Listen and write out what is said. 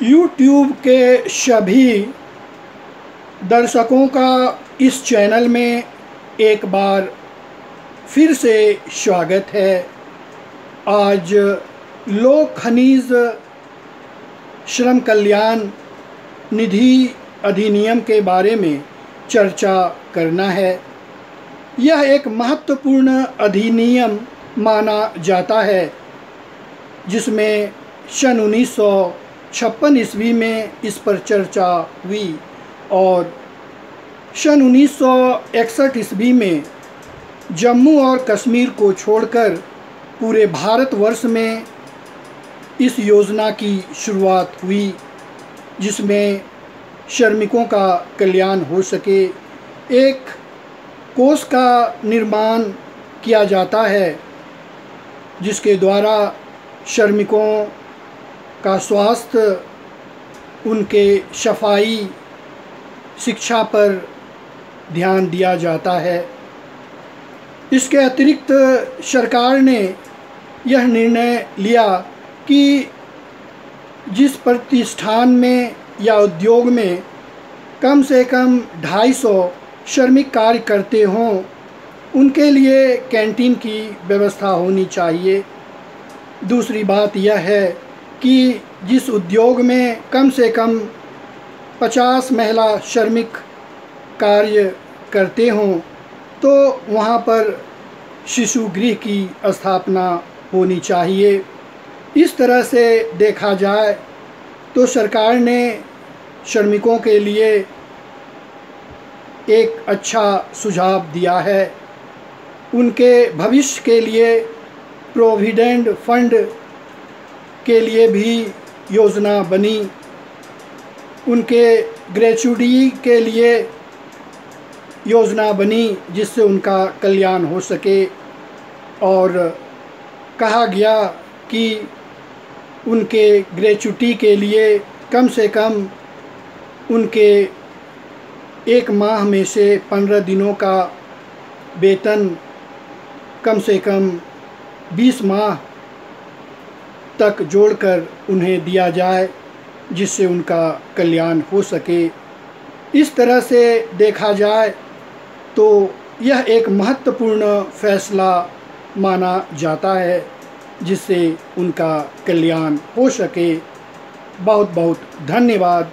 YouTube के सभी दर्शकों का इस चैनल में एक बार फिर से स्वागत है। आज लोक खनिज श्रम कल्याण निधि अधिनियम के बारे में चर्चा करना है। यह एक महत्वपूर्ण अधिनियम माना जाता है जिसमें सन 1956 ईस्वी में इस पर चर्चा हुई और सन 1961 ईस्वी में जम्मू और कश्मीर को छोड़कर पूरे भारतवर्ष में इस योजना की शुरुआत हुई, जिसमें श्रमिकों का कल्याण हो सके। एक कोष का निर्माण किया जाता है जिसके द्वारा श्रमिकों का स्वास्थ्य, उनके सफाई, शिक्षा पर ध्यान दिया जाता है। इसके अतिरिक्त सरकार ने यह निर्णय लिया कि जिस प्रतिष्ठान में या उद्योग में कम से कम 250 श्रमिक कार्य करते हों, उनके लिए कैंटीन की व्यवस्था होनी चाहिए। दूसरी बात यह है कि जिस उद्योग में कम से कम 50 महिला श्रमिक कार्य करते हों, तो वहाँ पर शिशु गृह की स्थापना होनी चाहिए। इस तरह से देखा जाए तो सरकार ने श्रमिकों के लिए एक अच्छा सुझाव दिया है। उनके भविष्य के लिए प्रोविडेंट फंड के लिए भी योजना बनी, उनके ग्रेच्युटी के लिए योजना बनी जिससे उनका कल्याण हो सके, और कहा गया कि उनके ग्रेच्युटी के लिए कम से कम उनके एक माह में से 15 दिनों का वेतन कम से कम 20 माह तक जोड़कर उन्हें दिया जाए, जिससे उनका कल्याण हो सके। इस तरह से देखा जाए तो यह एक महत्वपूर्ण फैसला माना जाता है जिससे उनका कल्याण हो सके। बहुत बहुत धन्यवाद।